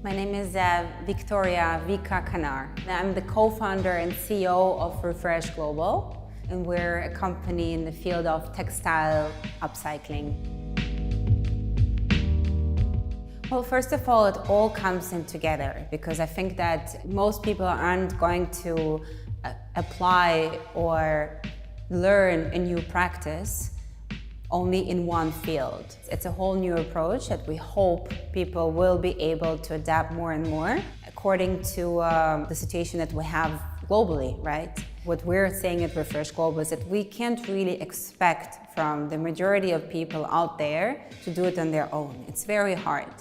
My name is Victoria Kanal. I'm the co-founder and CEO of Refresh Global, and we're a company in the field of textile upcycling. Well, first of all, it all comes in together because I think that most people aren't going to apply or learn a new practice only in one field. It's a whole new approach that we hope people will be able to adapt more and more according to the situation that we have globally, right? What we're saying at Refresh Global is that we can't really expect from the majority of people out there to do it on their own. It's very hard.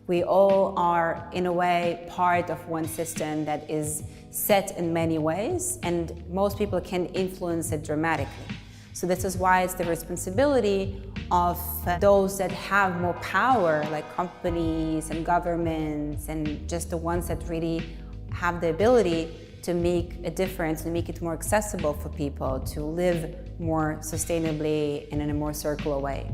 We all are, in a way, part of one system that is set in many ways, and most people can influence it dramatically. So this is why it's the responsibility of those that have more power, like companies and governments, and just the ones that really have the ability to make a difference and make it more accessible for people to live more sustainably and in a more circular way.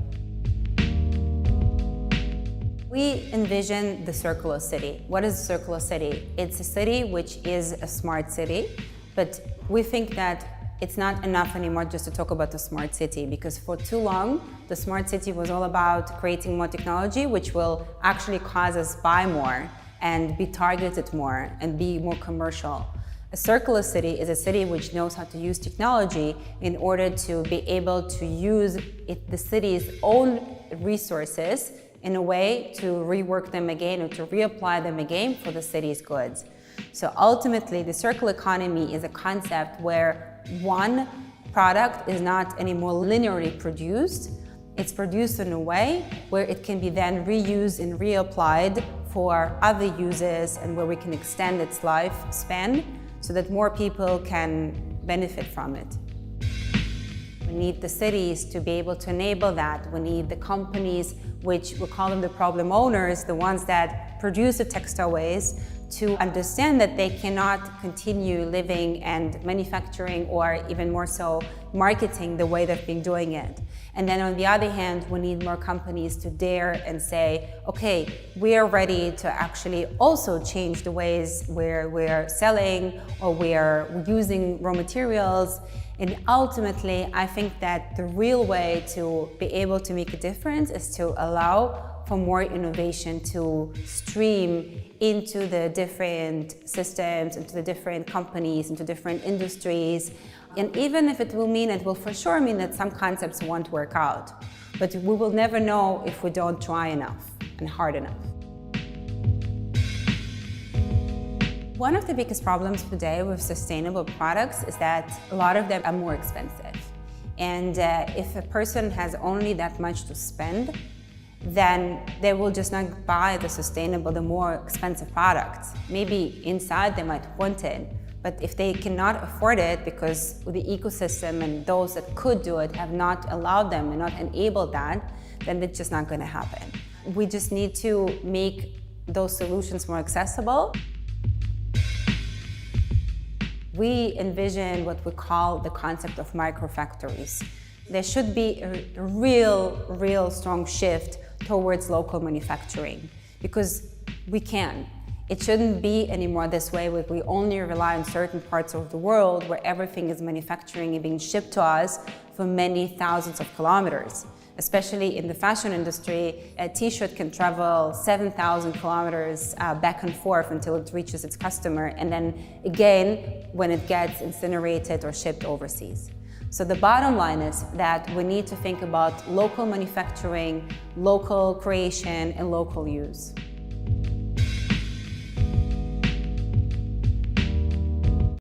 We envision the circular city. What is a circular city? It's a city which is a smart city, but we think that it's not enough anymore just to talk about the smart city, because for too long, the smart city was all about creating more technology, which will actually cause us buy more and be targeted more and be more commercial. A circular city is a city which knows how to use technology in order to be able to use the city's own resources in a way to rework them again or to reapply them again for the city's goods. So ultimately, the circular economy is a concept where one product is not anymore linearly produced. It's produced in a way where it can be then reused and reapplied for other uses, and where we can extend its lifespan so that more people can benefit from it. We need the cities to be able to enable that. We need the companies, which we call them the problem owners, the ones that produce the textile waste, to understand that they cannot continue living and manufacturing, or even more so, marketing the way they've been doing it. And then on the other hand, we need more companies to dare and say, okay, we are ready to actually also change the ways where we're selling or we're using raw materials. And ultimately, I think that the real way to be able to make a difference is to allow for more innovation to stream into the different systems, into the different companies, into different industries. And even if it will for sure mean that some concepts won't work out. But we will never know if we don't try enough and hard enough. One of the biggest problems today with sustainable products is that a lot of them are more expensive. And if a person has only that much to spend, then they will just not buy the more expensive products. Maybe inside they might want it, but if they cannot afford it because the ecosystem and those that could do it have not allowed them and not enabled that, then it's just not going to happen. We just need to make those solutions more accessible. We envision what we call the concept of microfactories. There should be a real strong shift towards local manufacturing, because we can. It shouldn't be anymore this way where we only rely on certain parts of the world where everything is manufacturing and being shipped to us for many thousands of kilometers. Especially in the fashion industry, a t-shirt can travel 7,000 kilometers back and forth until it reaches its customer, and then again when it gets incinerated or shipped overseas. So the bottom line is that we need to think about local manufacturing, local creation, and local use.